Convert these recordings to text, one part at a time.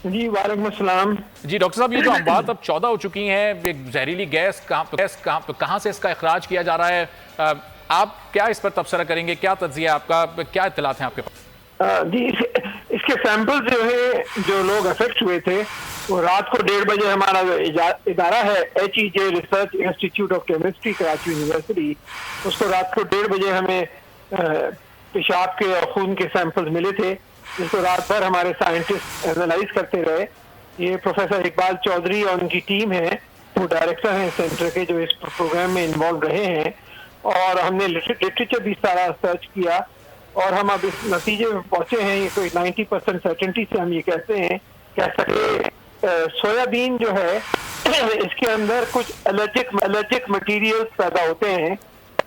जी वालेकुम अस्सलाम। जी डॉक्टर साहब, ये जो अमवात अब 14 हो चुकी हैं, ये जहरीली गैस कहाँ से इसका इखराज किया जा रहा है? आप क्या इस पर तबसरा करेंगे? क्या तज्जिया आपका, क्या इत्तलात हैं आपके पास? जी इसके सैंपल जो है, जो लोग अफेक्ट हुए थे, वो रात को 1:30 बजे हमारा इदारा है HEJ research institute of chemistry Karachi university, उसको रात को 1:30 बजे हमें पेशाब के और खून के सैंपल्स मिले थे, जिसको रात भर हमारे साइंटिस्ट एनालाइज करते रहे। ये प्रोफेसर इकबाल चौधरी और उनकी टीम है, वो डायरेक्टर हैं सेंटर के, जो इस प्रोग्राम में इन्वॉल्व रहे हैं। और हमने लिटरेचर भी सारा सर्च किया और हम अब इस नतीजे में पहुंचे हैं, ये कोई 90% सर्टेनिटी से हम ये कह सकते सोयाबीन जो है इसके अंदर कुछ एलर्जिक मटेरियल्स पैदा होते हैं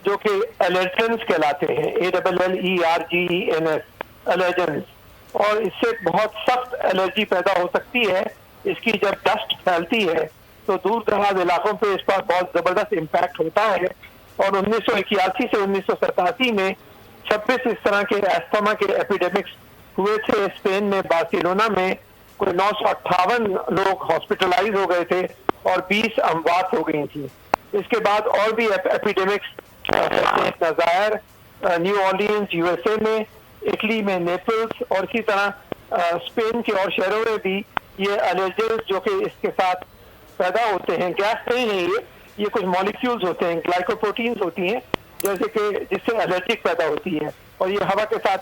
जो कि एलर्जेंस कहलाते हैं, ALLERGENS, एलर्जेंस। और इससे बहुत सख्त एलर्जी पैदा हो सकती है। इसकी जब डस्ट फैलती है तो दूर दराज इलाकों पे इस पर बहुत जबरदस्त इम्पैक्ट होता है। और 1981 से 1987 में 26 इस तरह के अस्थमा के एपिडेमिक्स हुए थे स्पेन में, बार्सिलोना में। कोई 958 लोग हॉस्पिटलाइज हो गए थे और 20 अमवात हो गई थी। इसके बाद और भी एपिडेमिक्स, नज़ायर, न्यू ऑर्लियंस USA में, इटली में नेपल्स, और इसी तरह स्पेन के और शहरों में भी ये एलर्जेंस जो कि इसके साथ पैदा होते हैं। गैस नहीं है ये कुछ मॉलिक्यूल्स होते हैं, ग्लाइकोप्रोटीन्स होती हैं, जैसे कि जिससे एलर्जिक पैदा होती है। और ये हवा के साथ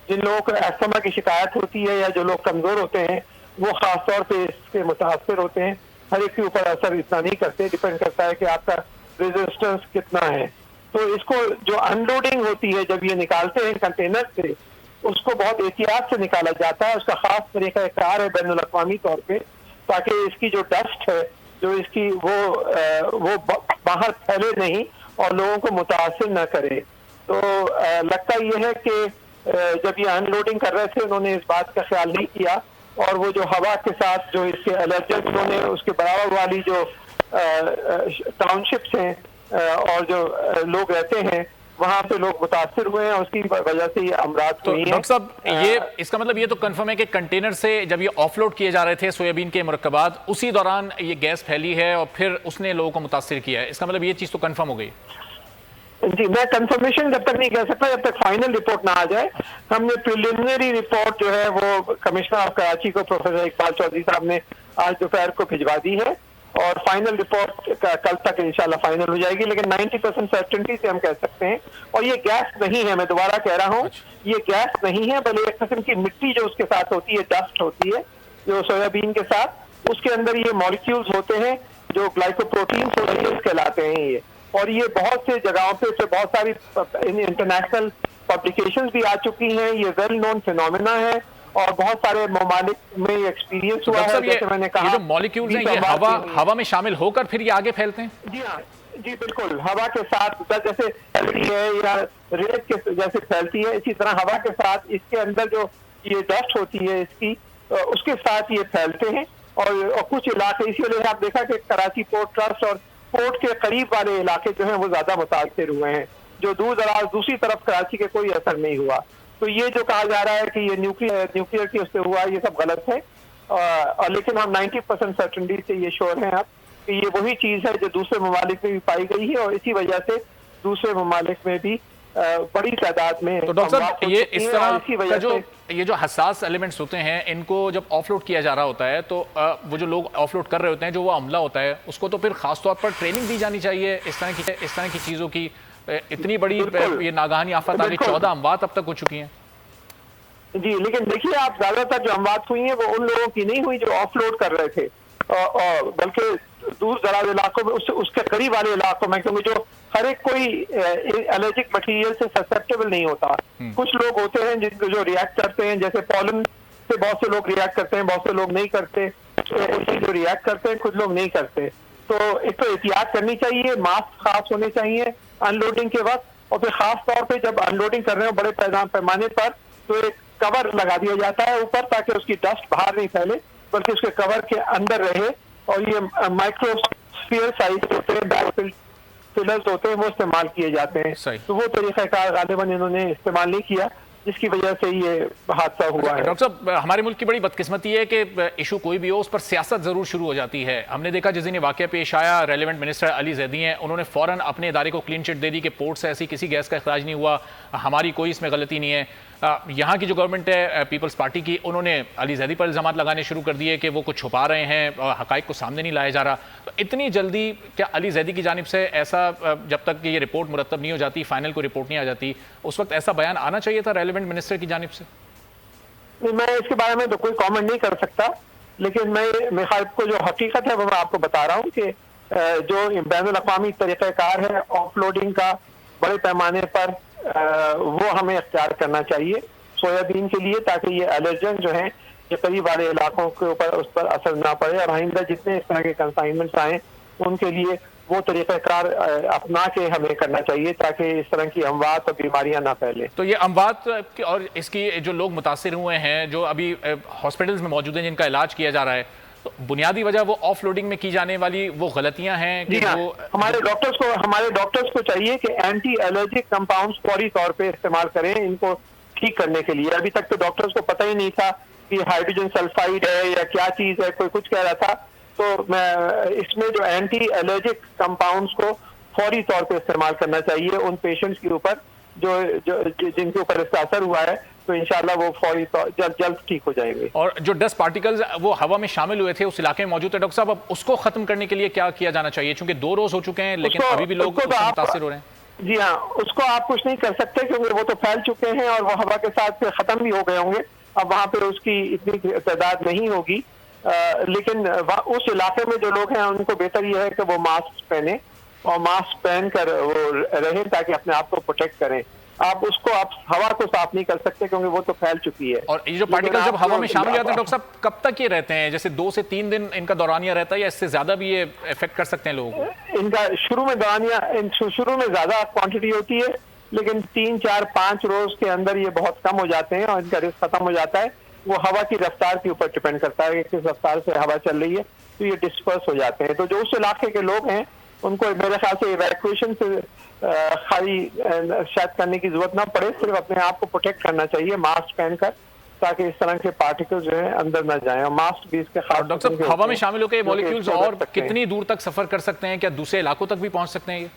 जिन लोगों को अस्थमा की शिकायत होती है या जो लोग कमजोर होते हैं, वो खास तौर पे इससे मुतासर होते हैं। हर एक के ऊपर असर इतना नहीं करते, डिपेंड करता है कि आपका रेजिस्टेंस कितना है। तो इसको जो अनलोडिंग होती है, जब ये निकालते हैं कंटेनर से, उसको बहुत एहतियात से निकाला जाता है। उसका खास तरीका कार है बैनुल अक़वामी तौर पे, ताकि इसकी जो डस्ट है, जो इसकी वो बाहर फैले नहीं और लोगों को मुतासिर न करे। तो लगता यह है कि जब ये अनलोडिंग कर रहे थे, उन्होंने इस बात का ख्याल नहीं किया और वो जो हवा के साथ जो इसके एलर्जेंस, उन्होंने उसके बराबर वाली जो टाउनशिप्स हैं और जो लोग रहते हैं, वहां पे लोग मुतासिर हुए हैं, उसकी वजह से ये अमराज तो हुई हैं। डॉक्टर साहब, ये इसका मतलब ये तो कंफर्म है कि कंटेनर से जब ये ऑफलोड किए जा रहे थे सोयाबीन के मुरक्कबात, उसी दौरान ये गैस फैली है और फिर उसने लोगों को मुतासिर किया है। इसका मतलब ये चीज तो कंफर्म हो गई। जी, मैं कंफर्मेशन जब तक नहीं कह सकता जब तक फाइनल रिपोर्ट ना आ जाए। हमने प्रिलिमिनरी रिपोर्ट जो है वो कमिश्नर ऑफ कराची को प्रोफेसर इकबाल चौधरी साहब ने आज दोपहर को भिजवा दी है और फाइनल रिपोर्ट कल तक इंशाल्लाह फाइनल हो जाएगी। लेकिन 90% सर्टेनिटी से हम कह सकते हैं। और ये गैस नहीं है, मैं दोबारा कह रहा हूँ, ये गैस नहीं है, बल्कि एक किस्म की मिट्टी जो उसके साथ होती है, डस्ट होती है जो सोयाबीन के साथ, उसके अंदर ये मॉलिक्यूल्स होते हैं जो ग्लाइकोप्रोटीन्स कहलाते हैं ये। और ये बहुत से जगहों पे से बहुत सारी इंटरनेशनल पब्लिकेशंस भी आ चुकी हैं। ये वेल नोन फिनोमेना है और बहुत सारे ममालिक में एक्सपीरियंस हुआ है। जैसे मैंने कहा, ये जो मॉलिक्यूल्स हैं, ये हवा में शामिल होकर फिर ये आगे फैलते हैं। जी हाँ, जी बिल्कुल, हवा के साथ जैसे फैलती है या रेत के जैसे फैलती है, इसी तरह हवा के साथ इसके अंदर जो ये डस्ट होती है इसकी, उसके साथ ये फैलते हैं। और कुछ इलाके, इसी वजह से आप देखा कि कराची पोर्ट ट्रस्ट और पोर्ट के करीब वाले इलाके जो हैं वो ज्यादा मुतासिर हुए हैं, जो दूर दराज दूसरी तरफ कराची के कोई असर नहीं हुआ। तो ये जो कहा जा रहा है कि ये न्यूक्लियर की उससे हुआ, ये सब गलत है। और लेकिन हम 90% सर्टेनिटी से ये श्योर हैं आप कि ये वही चीज है जो दूसरे ममालिक में भी पाई गई है और इसी वजह से दूसरे ममालिक में भी बड़ी तादाद में। तो डॉक्टर साहब, ये इस तरह का जो ये जो हसास एलिमेंट्स होते हैं, इनको जब ऑफलोड किया जा रहा होता है तो वो जो लोग ऑफलोड कर रहे होते हैं, जो वो अमला होता है, उसको तो फिर खास तौर पर ट्रेनिंग दी जानी चाहिए इस तरह की चीजों की। इतनी बड़ी ये नागहानी आफत आ गई, 14 अमवात अब तक हो चुकी हैं। जी, लेकिन देखिए आप, ज्यादातर जो अमवात हुई हैं वो उन लोगों की नहीं हुई जो ऑफलोड कर रहे थे, बल्कि दूर दराज इलाकों में, उसके करीब वाले इलाकों में, क्योंकि जो हर एक कोई एलर्जिक मटेरियल से ससेप्टेबल नहीं होता। कुछ लोग होते हैं जिनको जो रिएक्ट करते हैं, जैसे पॉलन से बहुत से लोग रिएक्ट करते हैं, बहुत से लोग नहीं करते, जो रिएक्ट करते हैं कुछ लोग नहीं करते। तो एक तो एहतियात करनी चाहिए, मास्क खास होने चाहिए अनलोडिंग के वक्त, और फिर खास तौर पे जब अनलोडिंग कर रहे हो बड़े पैमाने पर, तो एक कवर लगा दिया जाता है ऊपर, ताकि उसकी डस्ट बाहर नहीं फैले बल्कि उसके कवर के अंदर रहे। और ये माइक्रोस्फीयर साइज होते हैं, फिलर्स होते हैं, वो इस्तेमाल किए जाते हैं। तो वो तरीक़ाकार गालिबन इन्होंने इस्तेमाल नहीं किया। जिसकी वजह से ये हादसा हुआ है। डॉक्टर साहब, हमारे मुल्क की बड़ी बदकिस्मती है कि इशू कोई भी हो उस पर सियासत जरूर शुरू हो जाती है। हमने देखा जिस दिन ये वाकया पेश आया, रेलेवेंट मिनिस्टर अली जैदी हैं, उन्होंने फौरन अपने इदारे को क्लीन चिट दे दी कि पोर्ट से ऐसी किसी गैस का अखराज नहीं हुआ, हमारी कोई इसमें गलती नहीं है। यहाँ की जो गवर्नमेंट है पीपल्स पार्टी की, उन्होंने अली जैदी पर इल्जाम लगाने शुरू कर दिए कि वो कुछ छुपा रहे हैं और हकाइक को सामने नहीं लाया जा रहा। तो इतनी जल्दी क्या अली जैदी की जानिब से ऐसा, जब तक ये रिपोर्ट मुरतब नहीं हो जाती, फाइनल को रिपोर्ट नहीं आ जाती, उस वक्त ऐसा बयान आना चाहिए था रेलेवेंट मिनिस्टर की जानिब से? मैं इसके बारे में तो कोई कमेंट नहीं कर सकता, लेकिन मैं आपको जो हकीकत है वो मैं आपको बता रहा हूँ कि जो बैनुल अक़वामी तरीक़ाकार है ऑफलोडिंग का बड़े पैमाने पर, वो हमें इख्तियार करना चाहिए सोयाबीन के लिए, ताकि ये एलर्जन जो है ये करीब वाले इलाकों के ऊपर उस पर असर ना पड़े, और आइंदा जितने इस तरह के कंसाइनमेंट्स आए उनके लिए वो तरीक़ाकार अपना के हमें करना चाहिए, ताकि इस तरह की अमवात और बीमारियां ना फैले। तो ये अमवात और इसकी जो लोग मुतासिर हुए हैं, जो अभी हॉस्पिटल्स में मौजूद हैं, जिनका इलाज किया जा रहा है, तो बुनियादी वजह वो ऑफलोडिंग में की जाने वाली वो गलतियां हैं कि वो हमारे डॉक्टर्स को चाहिए कि एंटी एलर्जिक कंपाउंड्स फौरी तौर पे इस्तेमाल करें इनको ठीक करने के लिए। अभी तक तो डॉक्टर्स को पता ही नहीं था कि हाइड्रोजन सल्फाइड है या क्या चीज है, कोई कुछ कह रहा था। तो मैं इसमें जो एंटी एलर्जिक कंपाउंड्स को फौरी तौर पे इस्तेमाल करना चाहिए उन पेशेंट्स के ऊपर जो जिनके ऊपर इसका असर हुआ है, तो इंशाल्लाह वो फौरी जल्द ठीक हो जाएंगे। और जो डस्ट पार्टिकल्स वो हवा में शामिल हुए थे उस इलाके में मौजूद है, डॉक्टर साहब, अब उसको खत्म करने के लिए क्या किया जाना चाहिए? क्योंकि 2 रोज हो चुके हैं लेकिन अभी भी लोग मुतासिर हो रहे हैं। जी हाँ, उसको आप कुछ नहीं कर सकते क्योंकि वो तो फैल चुके हैं और वो हवा के साथ खत्म भी हो गए होंगे। अब वहां पर उसकी इतनी तादाद नहीं होगी, लेकिन उस इलाके में जो लोग हैं उनको बेहतर यह है कि वो मास्क पहने और मास्क पहन कर वो रहें ताकि अपने आप को प्रोटेक्ट करें। आप हवा को साफ नहीं कर सकते क्योंकि वो तो फैल चुकी है। और ये जो पार्टिकल जब हवा में शामिल हो जाते हैं डॉक्टर साहब, कब तक ये रहते हैं? जैसे 2 से 3 दिन इनका दौरानिया रहता है या इससे ज्यादा भी ये इफेक्ट कर सकते हैं लोगों को? इनका शुरू में ज्यादा क्वांटिटी होती है, लेकिन 3, 4, 5 रोज के अंदर ये बहुत कम हो जाते हैं और इनका रिस्क खत्म हो जाता है। वो हवा की रफ्तार के ऊपर डिपेंड करता है कि किस रफ्तार से हवा चल रही है, तो ये डिस्पर्स हो जाते हैं। तो जो उस इलाके के लोग हैं उनको मेरे ख्याल से इवैक्यूएशन से खाली शायद करने की जरूरत ना पड़े, सिर्फ अपने आप को प्रोटेक्ट करना चाहिए मास्क पहनकर, ताकि इस तरह के पार्टिकल्स जो है अंदर ना जाएं। और मास्क भी इसके खास। डॉक्टर साहब, हवा में शामिल होकर मॉलिक्यूल्स और कितनी दूर तक सफर कर सकते हैं? क्या दूसरे इलाकों तक भी पहुंच सकते हैं ये?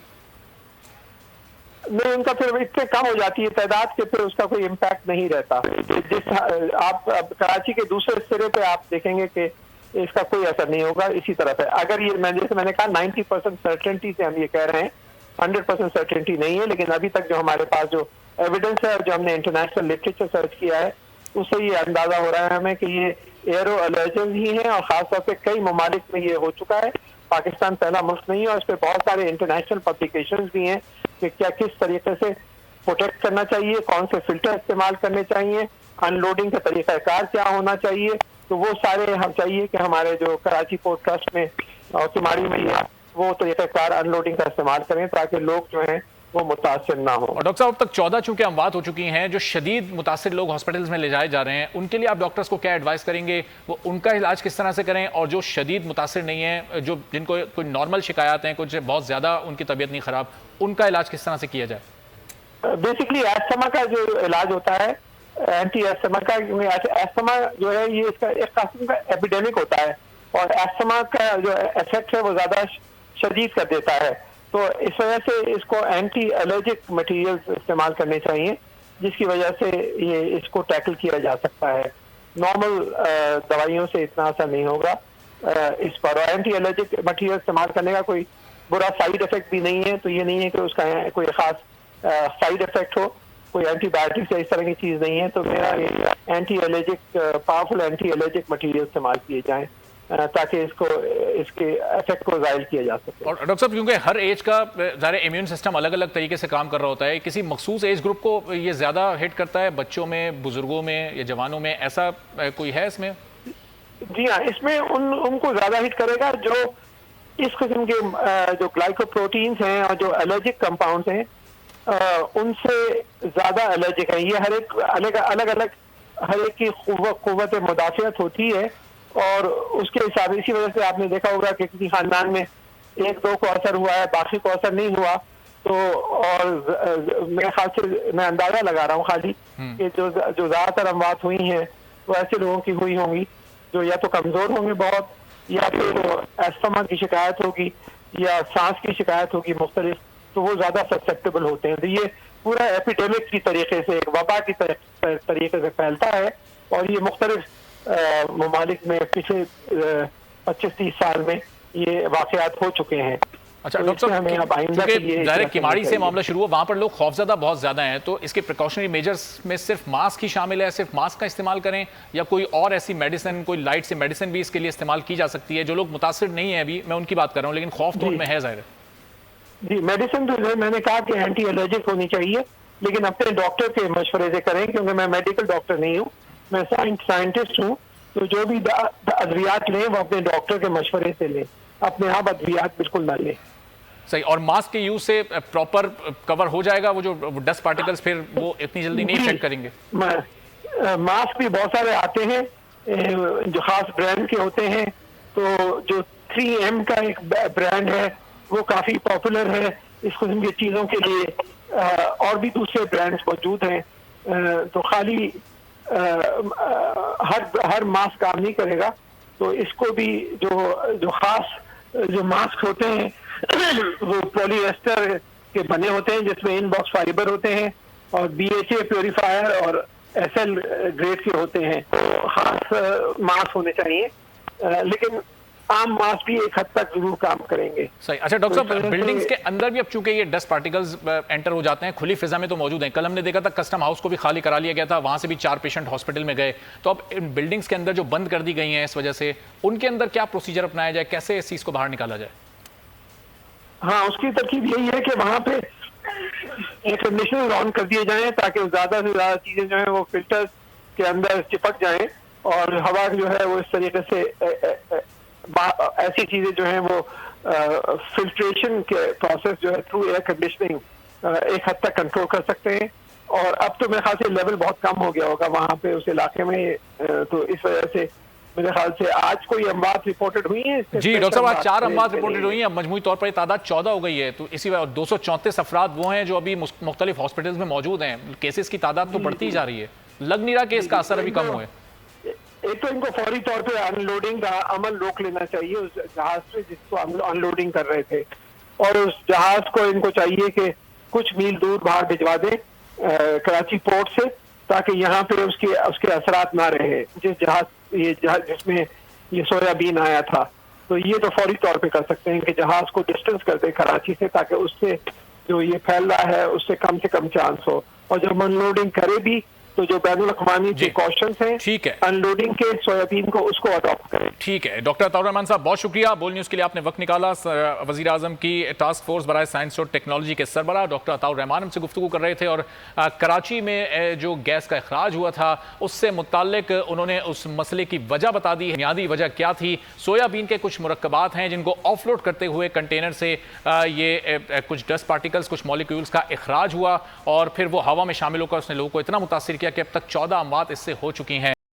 नहीं, उनका फिर इतने कम हो जाती है तादाद के फिर उसका कोई इम्पैक्ट नहीं रहता। आप कराची के दूसरे सिरे पे आप देखेंगे कि इसका कोई असर नहीं होगा। इसी तरह से अगर ये जैसे मैंने कहा 90% सर्टेनिटी से हम ये कह रहे हैं, 100% सर्टेनिटी नहीं है, लेकिन अभी तक जो हमारे पास जो एविडेंस है और जो हमने इंटरनेशनल लिटरेचर सर्च किया है उससे ये अंदाजा हो रहा है हमें कि ये एयरो एलर्जन ही है और खासतौर पे कई ममालिक में ये हो चुका है। पाकिस्तान पहला मुल्क नहीं है और इस पर बहुत सारे इंटरनेशनल पब्लिकेशंस भी हैं कि क्या किस तरीके से प्रोटेक्ट करना चाहिए, कौन से फिल्टर इस्तेमाल करने चाहिए, अनलोडिंग का तरीकाकार क्या होना चाहिए। तो वो सारे हम चाहिए कि हमारे जो कराची पोर्ट ट्रस्ट में और केमारी में वो तरीकाकार अनलोडिंग का इस्तेमाल करें ताकि लोग जो हैं वो मुतासिर ना हो। और डॉक्टर साहब, अब तक 14 चूंकि अमवात हो चुकी हैं, जो शदीद मुतासिर लोग हॉस्पिटल्स में ले जाए जा रहे हैं, उनके लिए आप डॉक्टर्स को क्या एडवाइस करेंगे? वो उनका इलाज किस तरह से करें? और जो शदीद मुतासिर नहीं है, जो जिनको कोई नॉर्मल शिकायत हैं, कुछ बहुत ज्यादा उनकी तबीयत नहीं खराब, उनका इलाज किस तरह से किया जाए? बेसिकली एस्थमा का जो इलाज होता है, एंटी एस्थमा का, एस्थमा जो है ये इसका एक किस्म का एपिडेमिक होता है और एस्थमा का जो इफेक्ट है वो ज्यादा शदीद कर देता है। तो इस वजह से इसको एंटी एलर्जिक मटेरियल्स इस्तेमाल करने चाहिए, जिसकी वजह से ये इसको टैकल किया जा सकता है। नॉर्मल दवाइयों से इतना असर नहीं होगा इस पर। और एंटी एलर्जिक मटेरियल इस्तेमाल करने का कोई बुरा साइड इफेक्ट भी नहीं है। तो ये नहीं है कि उसका कोई खास साइड इफेक्ट हो, कोई एंटीबायोटिक्स या इस तरह की चीज नहीं है। तो मेरा anti allergic powerful anti allergic material इस्तेमाल किए जाएं ताकि इसके इफेक्ट को जाहिर किया जा सके। और डॉक्टर साहब, क्योंकि हर एज का ज़ाहिर इम्यून सिस्टम अलग अलग तरीके से काम कर रहा होता है, किसी मखसूस एज ग्रुप को ये ज़्यादा हिट करता है, बच्चों में, बुजुर्गों में या जवानों में, ऐसा कोई है इसमें? जी हाँ, इसमें उनको ज़्यादा हिट करेगा जो इस किस्म के जो ग्लाइकोप्रोटीन्स हैं और जो एलर्जिक कंपाउंड्स हैं उनसे ज़्यादा एलर्जिक है। ये हर एक की कुव्वत मुदाफ़ियत होती है और उसके हिसाब इसी वजह से आपने देखा होगा कि किसी खानदान में 1-2 को असर हुआ है, बाकी को असर नहीं हुआ। तो और मेरे ख्याल से मैं अंदाजा लगा रहा हूँ खाली कि जो ज़्यादातर अमवात हुई हैं वो ऐसे लोगों की हुई होंगी जो या तो कमज़ोर होंगे बहुत, या फिर अस्थमा की शिकायत होगी या सांस की शिकायत होगी मुख्तलिफ, तो वो ज़्यादा ससेप्टेबल होते हैं। तो ये पूरा एपिडेमिक की तरीके से, एक वबा की तरीके से फैलता है, और ये मुख्तलिफ ममालिक में पिछले 25-30 साल में ये वाक़यात हो चुके हैं। अच्छा डॉक्टर साहब, डायरेक्ट किमाड़ी से मामला शुरू हुआ, वहां पर लोग खौफजदा बहुत ज्यादा हैं, तो इसके प्रिकॉशनरी मेजर्स में सिर्फ मास्क ही शामिल है? सिर्फ मास्क का इस्तेमाल करें या कोई और ऐसी मेडिसिन, कोई लाइट से मेडिसिन भी इसके लिए इस्तेमाल की जा सकती है? जो लोग मुतासिर नहीं है अभी, मैं उनकी बात कर रहा हूँ, लेकिन खौफ तो उनमें है जाहिर है। जी, मेडिसिन तो मैंने कहा कि एंटी एलर्जिक होनी चाहिए, लेकिन अपने डॉक्टर के मशवरे से करें, क्योंकि मैं मेडिकल डॉक्टर नहीं हूँ, मैं साइंटिस्ट हूँ। तो जो भी अद्वियात लें वो अपने डॉक्टर के मशवरे से लें, अपने आप अद्वियात बिल्कुल ना लें। सही। और मास्क के यूज से प्रॉपर कवर हो जाएगा वो जो डस्ट पार्टिकल्स, फिर वो इतनी जल्दी नहीं इफेक्ट करेंगे? मास्क भी बहुत सारे आते हैं जो खास ब्रांड के होते हैं। तो जो 3M का एक ब्रांड है वो काफी पॉपुलर है इस किस्म की चीजों के लिए, और भी दूसरे ब्रांड्स मौजूद हैं। तो खाली हर मास्क काम नहीं करेगा, तो इसको भी जो खास जो मास्क होते हैं वो पॉलिएस्टर के बने होते हैं, जिसमें इनबॉक्स फाइबर होते हैं, और BHA प्योरीफायर और SL ग्रेड के होते हैं। तो खास मास्क होने चाहिए, लेकिन आम मास्क भी एक हद तक जरूर काम करेंगे। सही। अच्छा डॉक्टर साहब, बिल्डिंग्स के अंदर भी अब चूंकि ये डस्ट पार्टिकल्स एंटर हो जाते हैं, खुली फिजा में तो मौजूद हैं। कल हमने देखा था कस्टम हाउस को भी खाली करा लिया गया था, वहां से भी 4 पेशेंट हॉस्पिटल में गए। तो अब इन बिल्डिंग्स के अंदर जो बंद कर दी गई हैं इस वजह से, उनके अंदर क्या प्रोसीजर अपनाया जाए, कैसे इस चीज को बाहर निकाला जाए? हाँ, उसकी तरकीब यही है कि वहाँ पे एयर कंडीशनर ऑन कर दिए जाएं, ताकि ज़्यादा से ज़्यादा चीज़ें जो है वो फिल्टर्स के अंदर चिपक जाएं, और हवा जो है वो इस तरीके से ऐसी चीज़ें जो हैं वो फिल्ट्रेशन के प्रोसेस जो है थ्रू एयर कंडीशनिंग एक हद तक कंट्रोल कर सकते हैं। और अब तो मेरे ख्याल से लेवल बहुत कम हो गया होगा वहाँ पे उस इलाके में, तो इस वजह से मेरे ख्याल से आज कोई अमवात रिपोर्टेड हुई है। जी डॉक्टर साहब, आज 4 अमवात रिपोर्टेड हुई हैं, मजमूई तौर पर तादाद 14 हो गई है। तो इसी वजह 234 अफराद वो हैं जो अभी मुख्तलिफ हॉस्पिटल्स में मौजूद हैं। केसेस की तादाद तो बढ़ती जा रही है, लग नहीं रहा कि इसका असर अभी कम हुआ है। एक तो इनको फौरी तौर पे अनलोडिंग का अमल रोक लेना चाहिए उस जहाज से जिसको अनलोडिंग कर रहे थे, और उस जहाज को इनको चाहिए कि कुछ मील दूर बाहर भिजवा दें कराची पोर्ट से, ताकि यहाँ पे उसके असरात ना रहे। जिसमें ये सोयाबीन आया था, तो ये तो फौरी तौर पे कर सकते हैं कि जहाज को डिस्टेंस कर दे कराची से, ताकि उससे जो ये फैल रहा है उससे कम से कम चांस हो। और जब अनलोडिंग करे भी तो जो बैनुल अक़वामी प्रिकॉशंस हैं, ठीक है, अनलोडिंग के सोयाबीन को उसको अडॉप्ट करें। ठीक है डॉक्टर अता रहमान साहब, बहुत शुक्रिया बोल न्यूज़ के लिए, आपने वक्त निकाला। वज़ीर आज़म की टास्क फोर्स बराए साइंस और टेक्नोलॉजी के सरबराह डॉक्टर अता रहमान हमसे गुफ्तगू कर रहे थे, और कराची में जो गैस का अखराज हुआ था उससे मुताल्लिक उन्होंने उस मसले की वजह बता दी। बुनियादी वजह क्या थी? सोयाबीन के कुछ मुरक्कबात हैं जिनको ऑफलोड करते हुए कंटेनर से ये कुछ डस्ट पार्टिकल्स, कुछ मॉलिक्यूल्स का अखराज हुआ, और फिर वो हवा में शामिल होकर उसने लोगों को इतना मुतासिर किया कि अब तक 14 अमवात इससे हो चुकी हैं।